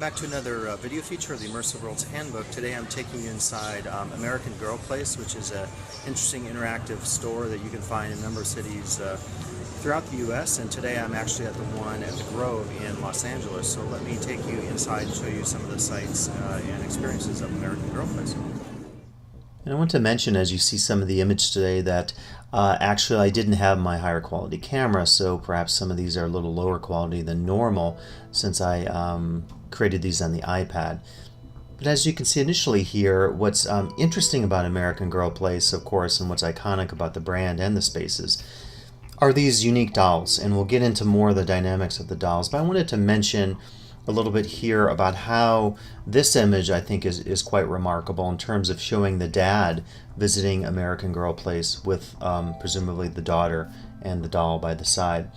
back to another video feature of the Immersive Worlds Handbook. Today I'm taking you inside American Girl Place, which is an interesting interactive store that you can find in a number of cities throughout the U.S. And today I'm actually at the one at the Grove in Los Angeles. So let me take you inside and show you some of the sights and experiences of American Girl Place. And I want to mention, as you see some of the image today, that actually I didn't have my higher quality camera, so perhaps some of these are a little lower quality than normal since I created these on the iPad. But as you can see initially here, what's interesting about American Girl Place, of course, and what's iconic about the brand and the spaces are these unique dolls. And we'll get into more of the dynamics of the dolls, but I wanted to mention a little bit here about how this image I think is quite remarkable in terms of showing the dad visiting American Girl Place with presumably the daughter and the doll by the side.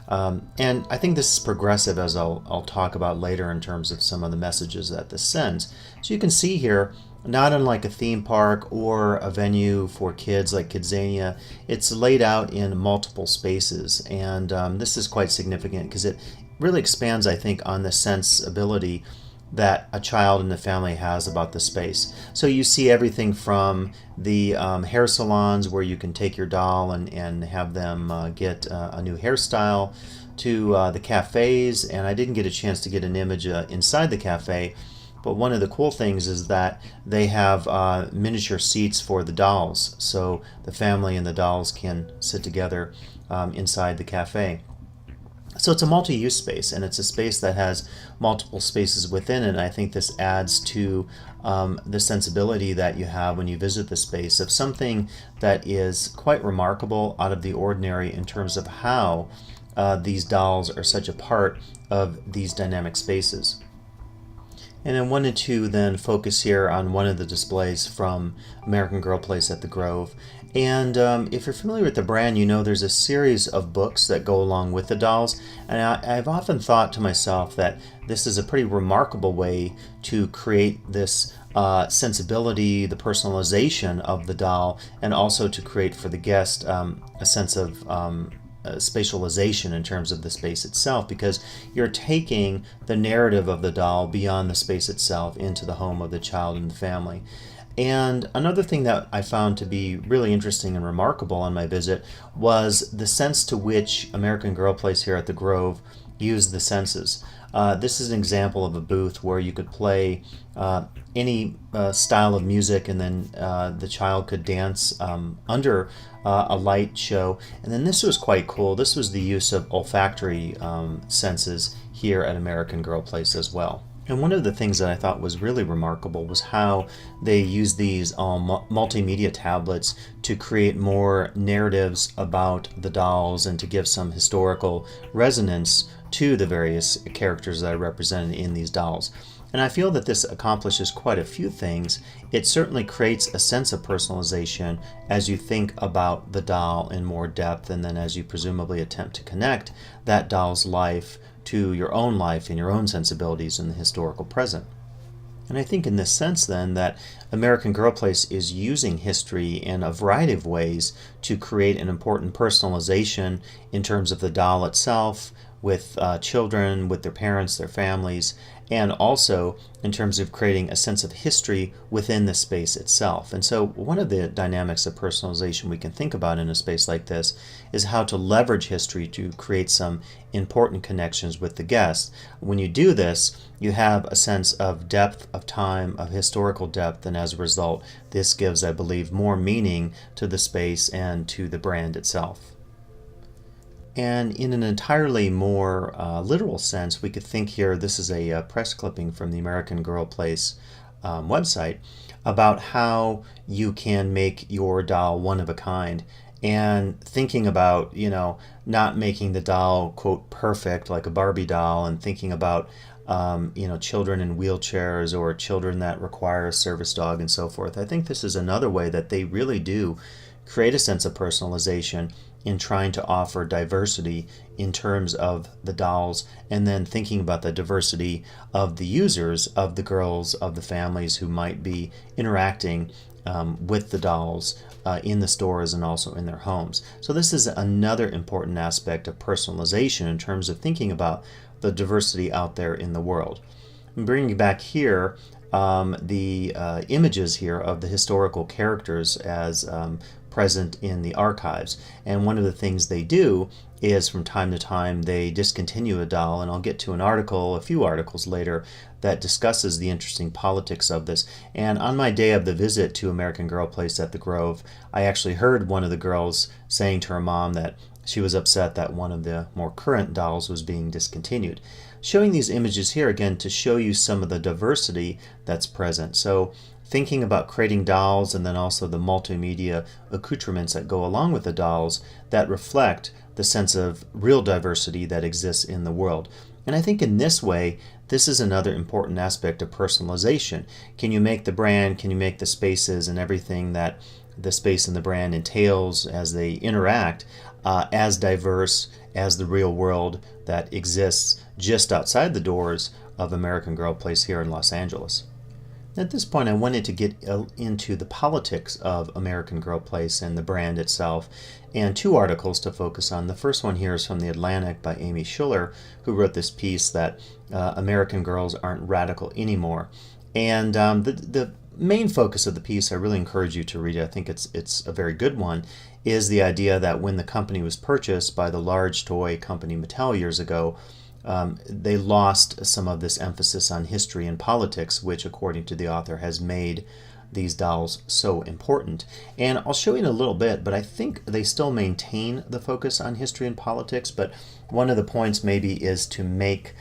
And I think this is progressive, as I'll talk about later in terms of some of the messages that this sends. So you can see here, not unlike a theme park or a venue for kids like Kidzania, it's laid out in multiple spaces, and this is quite significant because it really expands, I think, on the sensibility that a child in the family has about the space. So you see everything from the hair salons where you can take your doll and have them get a new hairstyle, to the cafes, and I didn't get a chance to get an image inside the cafe, but one of the cool things is that they have miniature seats for the dolls, so the family and the dolls can sit together inside the cafe. So it's a multi-use space, and it's a space that has multiple spaces within it. And I think this adds to the sensibility that you have when you visit the space of something that is quite remarkable, out of the ordinary in terms of how these dolls are such a part of these dynamic spaces. And I wanted to then focus here on one of the displays from American Girl Place at the Grove. And if you're familiar with the brand, you know there's a series of books that go along with the dolls. And I've often thought to myself that this is a pretty remarkable way to create this sensibility, the personalization of the doll, and also to create for the guest a sense of spatialization in terms of the space itself, because you're taking the narrative of the doll beyond the space itself into the home of the child and the family. And another thing that I found to be really interesting and remarkable on my visit was the sense to which American Girl Place here at the Grove used the senses. This is an example of a booth where you could play any style of music, and then the child could dance under a light show. And then this was quite cool. This was the use of olfactory senses here at American Girl Place as well. And one of the things that I thought was really remarkable was how they use these multimedia tablets to create more narratives about the dolls and to give some historical resonance to the various characters that are represented in these dolls. And I feel that this accomplishes quite a few things. It certainly creates a sense of personalization as you think about the doll in more depth, and then as you presumably attempt to connect that doll's life to your own life and your own sensibilities in the historical present. And I think in this sense then that American Girl Place is using history in a variety of ways to create an important personalization in terms of the doll itself, with children, with their parents, their families, and also in terms of creating a sense of history within the space itself. And so one of the dynamics of personalization we can think about in a space like this is how to leverage history to create some important connections with the guest. When you do this, you have a sense of depth of time, of historical depth, and as a result, this gives, I believe, more meaning to the space and to the brand itself. And in an entirely more literal sense, we could think here, this is a press clipping from the American Girl Place website, about how you can make your doll one of a kind, and thinking about, not making the doll, quote, perfect like a Barbie doll, and thinking about children in wheelchairs or children that require a service dog and so forth. I think this is another way that they really do create a sense of personalization in trying to offer diversity in terms of the dolls, and then thinking about the diversity of the users, of the girls, of the families who might be interacting with the dolls in the stores and also in their homes. So this is another important aspect of personalization in terms of thinking about the diversity out there in the world. I'm bringing back here the images here of the historical characters as present in the archives. And one of the things they do is from time to time they discontinue a doll, and I'll get to a few articles later that discusses the interesting politics of this. And on my day of the visit to American Girl Place at the Grove, I actually heard one of the girls saying to her mom that she was upset that one of the more current dolls was being discontinued. Showing these images here again to show you some of the diversity that's present. So thinking about creating dolls and then also the multimedia accoutrements that go along with the dolls that reflect the sense of real diversity that exists in the world. And I think in this way, this is another important aspect of personalization. Can you make the brand, can you make the spaces and everything that the space and the brand entails as they interact as diverse as the real world that exists just outside the doors of American Girl Place here in Los Angeles. At this point, I wanted to get into the politics of American Girl Place and the brand itself, and two articles to focus on. The first one here is from The Atlantic by Amy Schuller, who wrote this piece that American girls aren't radical anymore. And the main focus of the piece, I really encourage you to read it, I think it's a very good one, is the idea that when the company was purchased by the large toy company Mattel years ago, they lost some of this emphasis on history and politics, which, according to the author, has made these dolls so important. And I'll show you in a little bit, but I think they still maintain the focus on history and politics. But one of the points maybe is to make,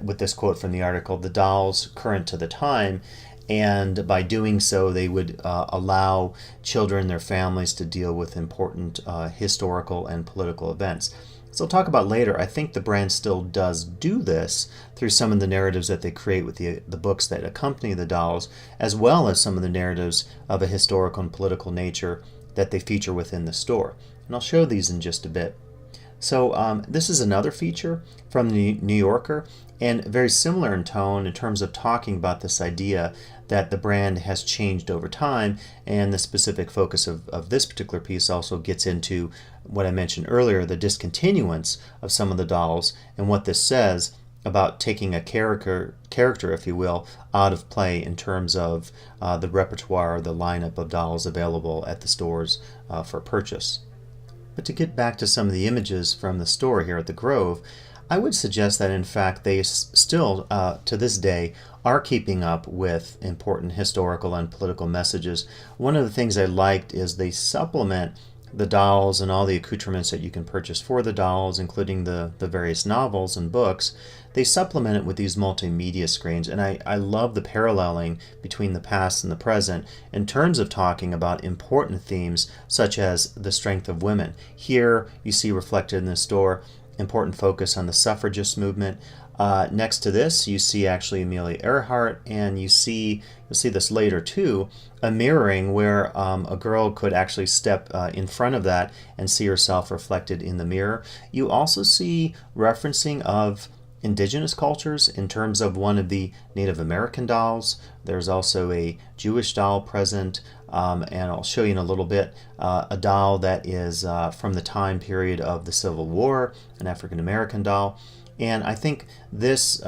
with this quote from the article, the dolls current to the time. And by doing so, they would allow children, their families, to deal with important historical and political events. So I'll talk about later, I think the brand still does do this through some of the narratives that they create with the books that accompany the dolls, as well as some of the narratives of a historical and political nature that they feature within the store. And I'll show these in just a bit. So this is another feature from the New Yorker, and very similar in tone in terms of talking about this idea that the brand has changed over time, and the specific focus of this particular piece also gets into what I mentioned earlier, the discontinuance of some of the dolls, and what this says about taking a character, if you will, out of play in terms of the repertoire, the lineup of dolls available at the stores for purchase. But to get back to some of the images from the store here at the Grove, I would suggest that in fact they still, to this day, are keeping up with important historical and political messages. One of the things I liked is they supplement the dolls and all the accoutrements that you can purchase for the dolls, including the various novels and books. They supplement it with these multimedia screens, and I love the paralleling between the past and the present in terms of talking about important themes such as the strength of women. Here you see reflected in the store important focus on the suffragist movement. Next to this, you see actually Amelia Earhart, and you'll see this later too, a mirroring where a girl could actually step in front of that and see herself reflected in the mirror. You also see referencing of indigenous cultures in terms of one of the Native American dolls. There's also a Jewish doll present, and I'll show you in a little bit a doll that is from the time period of the Civil War, an African American doll. And I think this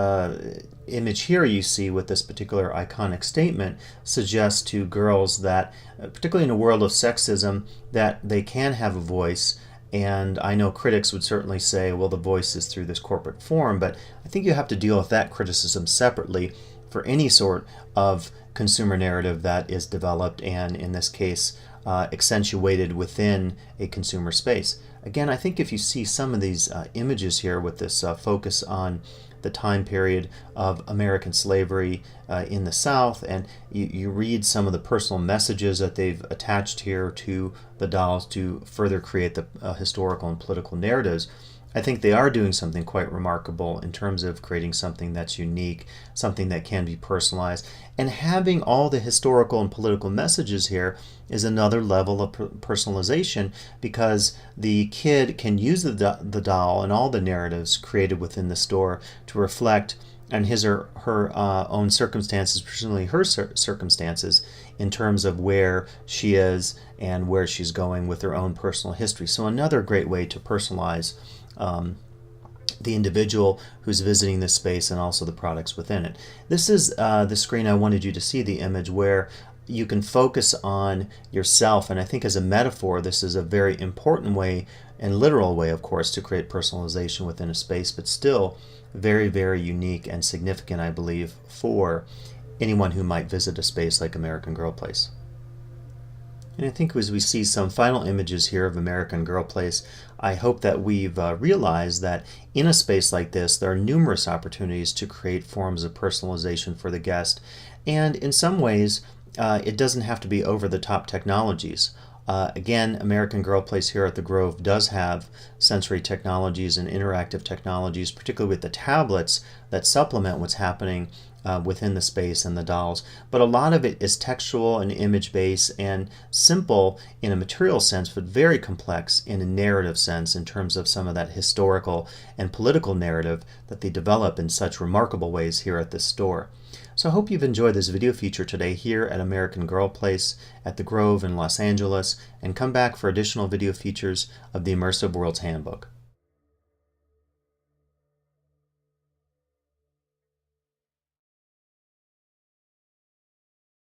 image here you see with this particular iconic statement suggests to girls that, particularly in a world of sexism, that they can have a voice. And I know critics would certainly say, well, the voice is through this corporate form, but I think you have to deal with that criticism separately for any sort of consumer narrative that is developed and, in this case, accentuated within a consumer space. Again, I think if you see some of these images here with this focus on the time period of American slavery in the South, and you read some of the personal messages that they've attached here to the dolls to further create the historical and political narratives, I think they are doing something quite remarkable in terms of creating something that's unique, something that can be personalized. And having all the historical and political messages here is another level of personalization, because the kid can use the doll and all the narratives created within the store to reflect on his or her own circumstances, personally her circumstances, in terms of where she is and where she's going with her own personal history. So another great way to personalize the individual who's visiting this space and also the products within it. This is the screen I wanted you to see, the image where you can focus on yourself, and I think as a metaphor this is a very important way and literal way, of course, to create personalization within a space, but still very, very unique and significant, I believe, for anyone who might visit a space like American Girl Place. And I think as we see some final images here of American Girl Place, I hope that we've realized that in a space like this, there are numerous opportunities to create forms of personalization for the guest. And in some ways, it doesn't have to be over-the-top technologies. Again, American Girl Place here at the Grove does have sensory technologies and interactive technologies, particularly with the tablets that supplement what's happening within the space and the dolls. But a lot of it is textual and image-based and simple in a material sense, but very complex in a narrative sense in terms of some of that historical and political narrative that they develop in such remarkable ways here at this store. So I hope you've enjoyed this video feature today here at American Girl Place at the Grove in Los Angeles, and come back for additional video features of the Immersive Worlds Handbook.